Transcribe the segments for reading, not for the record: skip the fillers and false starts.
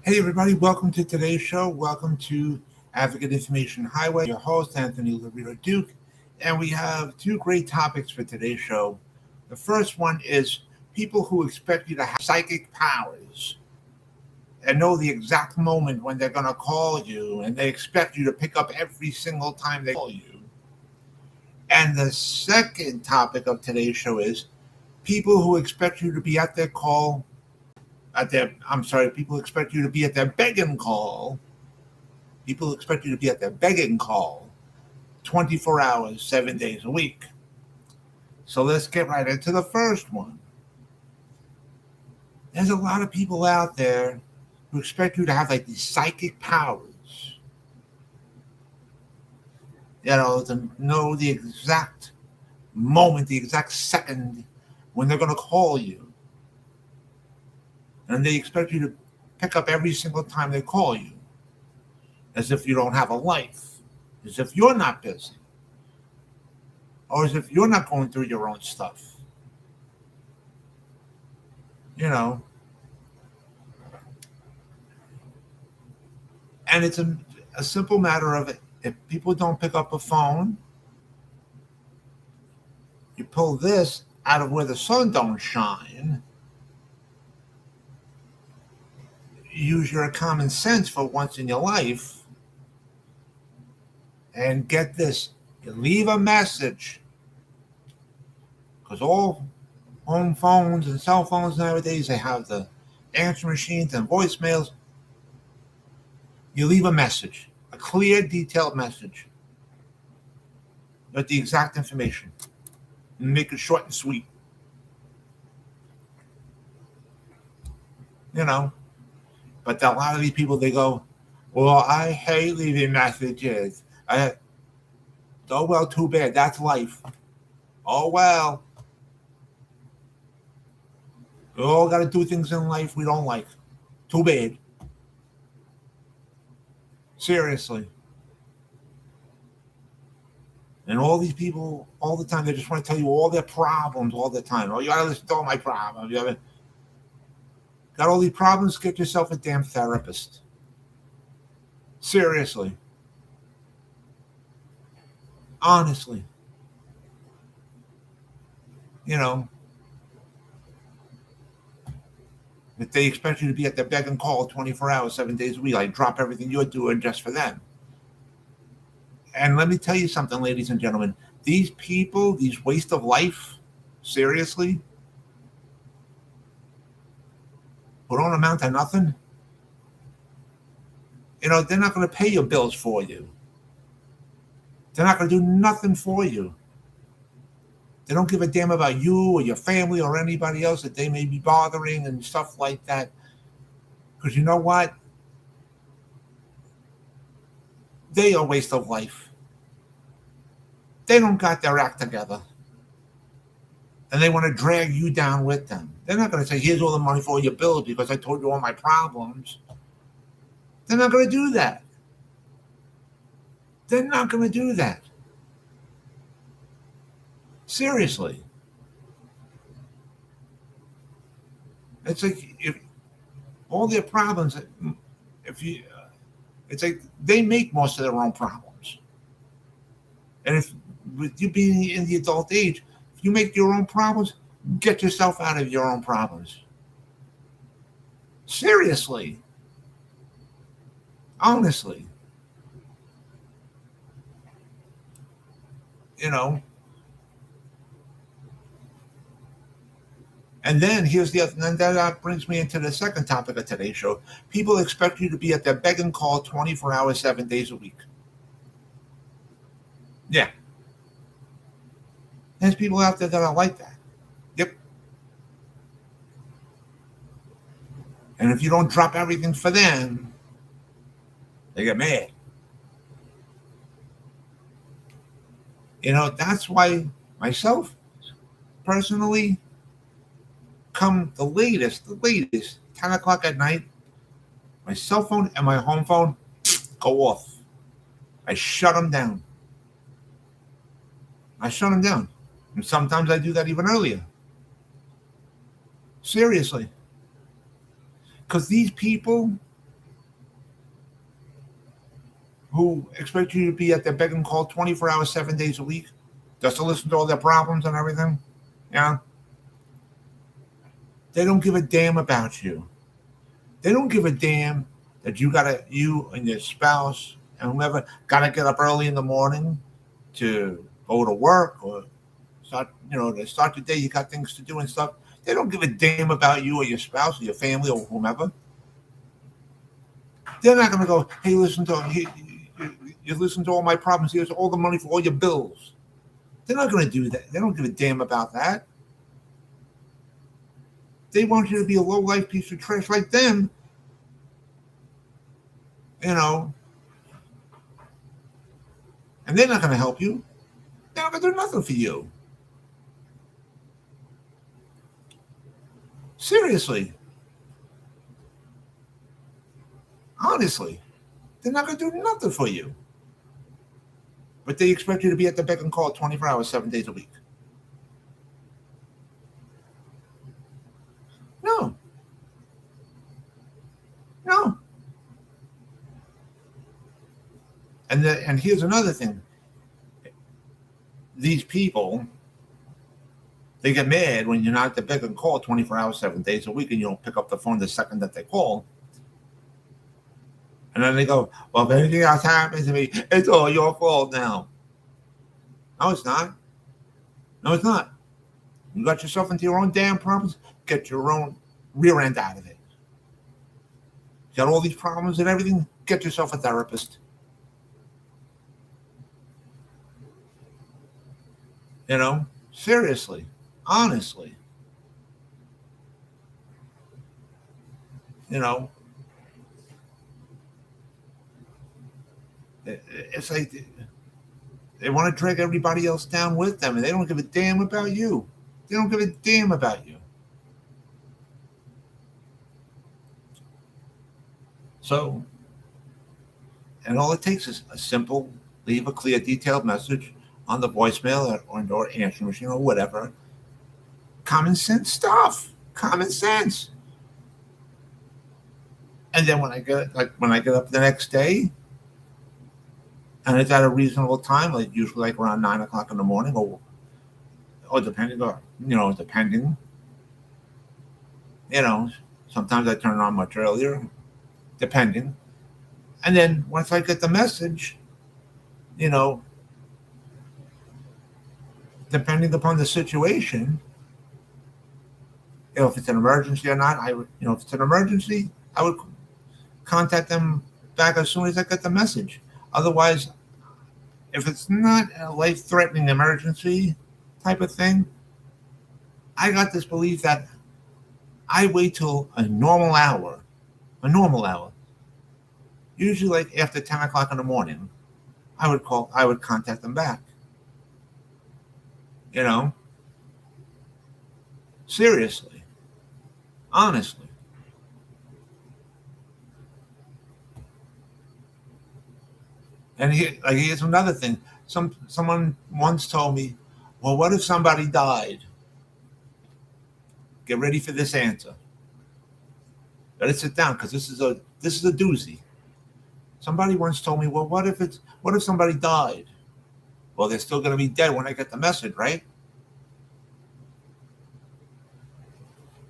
Hey, everybody, welcome to today's show. Welcome to Advocate Information Highway. Your host, Anthony Lorito-Duke. And we have two great topics for today's show. The first one is people who expect you to have psychic powers and know the exact moment when they're going to call you, and they expect you to pick up every single time they call you. And the second topic of today's show is people who expect you to be at their call people expect you to be at their begging call. People expect you to be at their begging call 24 hours, 7 days a week. So let's get right into the first one. There's a lot of people out there who expect you to have like these psychic powers. To know the exact moment, the exact second when they're going to call you. And they expect you to pick up every single time they call you, as if you don't have a life, as if you're not busy, or as if you're not going through your own stuff. And it's a simple matter of if people don't pick up a phone, you pull this out of where the sun don't shine. Use your common sense for once in your life, and get this, you leave a message, because all home phones and cell phones nowadays, they have the answer machines and voicemails. You leave a message, a clear, detailed message with the exact information, and make it short and sweet. But a lot of these people, they go, well, I hate leaving messages. Oh, well, too bad. That's life. Oh, well. We all got to do things in life we don't like. Too bad. Seriously. And all these people, all the time, they just want to tell you all their problems all the time. Oh, you got to listen to all my problems. Got all these problems? Get yourself a damn therapist. Seriously. Honestly. If they expect you to be at their beck and call 24 hours, 7 days a week, like drop everything you're doing just for them. And let me tell you something, ladies and gentlemen. These people, these waste of life, seriously, who don't amount to nothing, they're not going to pay your bills for you. They're not going to do nothing for you. They don't give a damn about you or your family or anybody else that they may be bothering and stuff like that. Because you know what? They are a waste of life. They don't got their act together. And they want to drag you down with them. They're not going to say, here's all the money for your bills because I told you all my problems. They're not going to do that. They're not going to do that. Seriously. It's like if all their problems, it's like they make most of their own problems. And if with you being in the adult age, if you make your own problems, get yourself out of your own problems. Seriously. Honestly. And then here's the other, and that brings me into the second topic of today's show. People expect you to be at their beck and call 24 hours, 7 days a week. Yeah. There's people out there that are like that. Yep. And if you don't drop everything for them, they get mad. That's why myself, personally, come the latest, 10 o'clock at night, my cell phone and my home phone go off. I shut them down. And sometimes I do that even earlier. Seriously. Because these people, who expect you to be at their beck and call 24 hours, 7 days a week, just to listen to all their problems and everything. Yeah. They don't give a damn about you. They don't give a damn that you and your spouse and whoever gotta get up early in the morning to go to work or to start the day. You got things to do and stuff. They don't give a damn about you or your spouse or your family or whomever. They're not gonna go, hey, you listen to all my problems. Here's all the money for all your bills. They're not gonna do that. They don't give a damn about that. They want you to be a low life piece of trash like them. And they're not going to help you. They're not going to do nothing for you. Seriously. Honestly. They're not going to do nothing for you. But they expect you to be at the beck and call 24 hours, 7 days a week. No. And here's another thing. These people, they get mad when you're not at the beck and call 24 hours, 7 days a week, and you don't pick up the phone the second that they call. And then they go, well, if anything else happens to me, it's all your fault now. No, it's not. No, it's not. You got yourself into your own damn problems, get your own rear end out of it. You got all these problems and everything, get yourself a therapist. Seriously, honestly. It's like they want to drag everybody else down with them, and they don't give a damn about you. They don't give a damn about you. So, and all it takes is a simple, leave a clear, detailed message on the voicemail or answering machine or whatever. Common sense stuff. Common sense. And then when I get up the next day, and it's at a reasonable time, like usually like around 9 o'clock in the morning, or depending, sometimes I turn it on much earlier, depending. And then once I get the message, depending upon the situation, if it's an emergency or not, if it's an emergency, I would contact them back as soon as I get the message. Otherwise, if it's not a life-threatening emergency type of thing, I got this belief that I wait till a normal hour, usually like after 10 o'clock in the morning, I would contact them back. Seriously, honestly. And here's another thing. Someone once told me, well, what if somebody died? Get ready for this answer. Better sit down, because this is a doozy. Somebody once told me, well, what if somebody died? Well, they're still going to be dead when I get the message, right?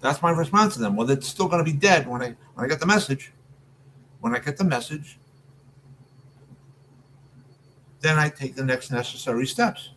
That's my response to them. Well, they're still going to be dead when I get the message. When I get the message, then I take the next necessary steps.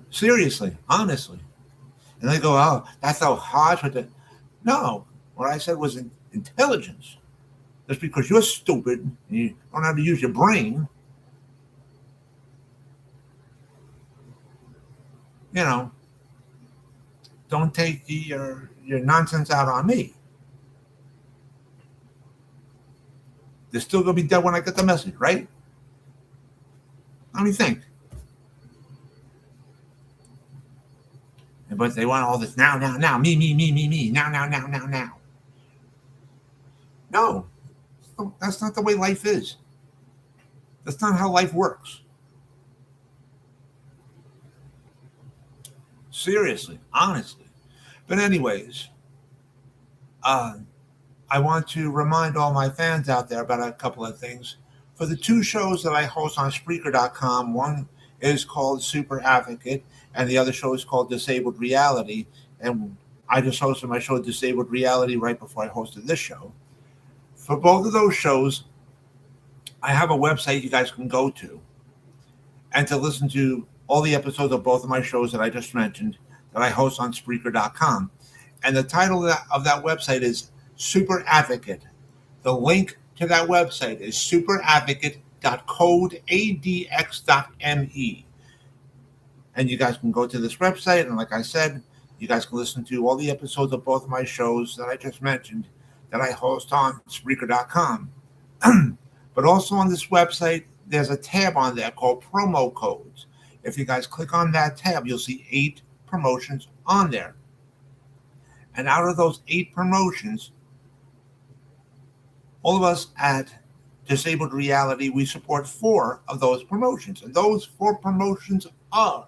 Seriously, honestly. And they go, oh, that's so harsh. No, what I said was intelligence. Just because you're stupid and you don't know how to use your brain, don't take your nonsense out on me. They're still going to be dead when I get the message, right? Let me think. But they want all this now, me, now. No, that's not the way life is. That's not how life works. Seriously, honestly. But anyways, I I want to remind all my fans out there about a couple of things. For the two shows that I host on Spreaker.com, one is called Super Advocate, and the other show is called Disabled Reality. And I just hosted my show Disabled Reality right before I hosted this show. For both of those shows, I have a website you guys can go to and to listen to all the episodes of both of my shows that I just mentioned that I host on Spreaker.com. And the title of that website is Super Advocate. The link to that website is superadvocate.codeadx.me. And you guys can go to this website, and like I said, you guys can listen to all the episodes of both of my shows that I just mentioned that I host on Spreaker.com. But also on this website, there's a tab on there called Promo Codes. If you guys click on that tab, you'll see 8 promotions on there. And out of those 8 promotions, all of us at Disabled Reality, we support 4 of those promotions. And those 4 promotions are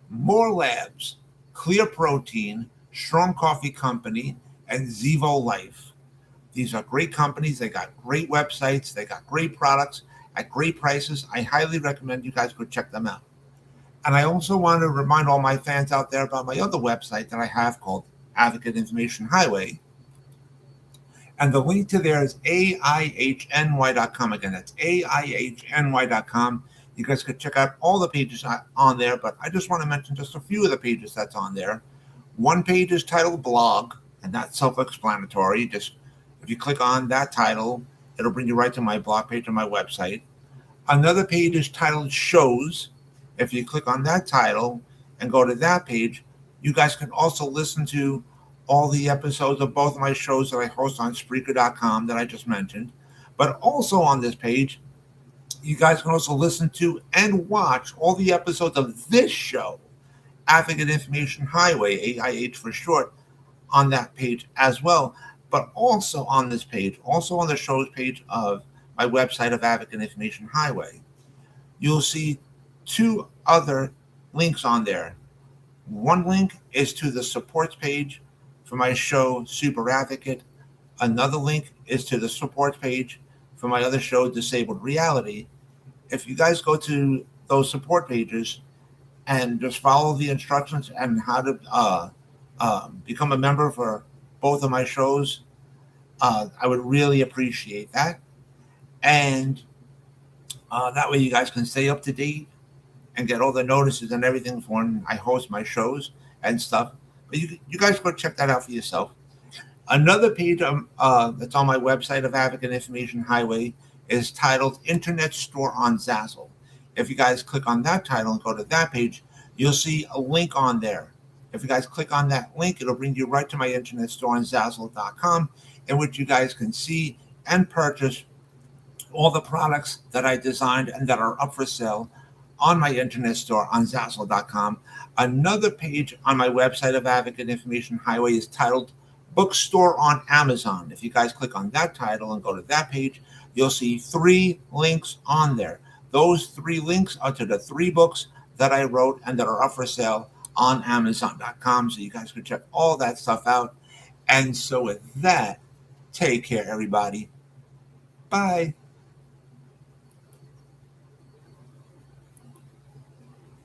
More Labs, Clear Protein, Strong Coffee Company, and Zevo Life. These are great companies. They got great websites. They got great products at great prices. I highly recommend you guys go check them out. And I also want to remind all my fans out there about my other website that I have called Advocate Information Highway. And the link to there is AIHNY.com. Again, that's AIHNY.com. You guys could check out all the pages on there, but I just want to mention just a few of the pages that's on there. One page is titled Blog, and that's self-explanatory. Just if you click on that title, it'll bring you right to my blog page on my website. Another page is titled Shows. If you click on that title and go to that page, you guys can also listen to all the episodes of both of my shows that I host on Spreaker.com that I just mentioned. But also on this page, you guys can also listen to and watch all the episodes of this show, Advocate Information Highway, AIH for short, on that page as well. But also on this page, also on the show's page of my website of Advocate Information Highway, you'll see 2 other links on there. One link is to the supports page for my show, Super Advocate. Another link is to the supports page for my other show, Disabled Reality. If you guys go to those support pages and just follow the instructions and how to become a member for both of my shows, I would really appreciate that. And that way you guys can stay up to date and get all the notices and everything for when I host my shows and stuff. But you guys go check that out for yourself. Another page that's on my website of Advocate Information Highway is titled Internet Store on Zazzle. If you guys click on that title and go to that page, you'll see a link on there. If you guys click on that link, it'll bring you right to my internet store on Zazzle.com, in which you guys can see and purchase all the products that I designed and that are up for sale on my internet store on Zazzle.com. Another page on my website of Advocate Information Highway is titled Bookstore on Amazon. If you guys click on that title and go to that page, you'll see 3 links on there. Those 3 links are to the 3 books that I wrote and that are up for sale on Amazon.com. So you guys can check all that stuff out. And so with that, take care, everybody. Bye.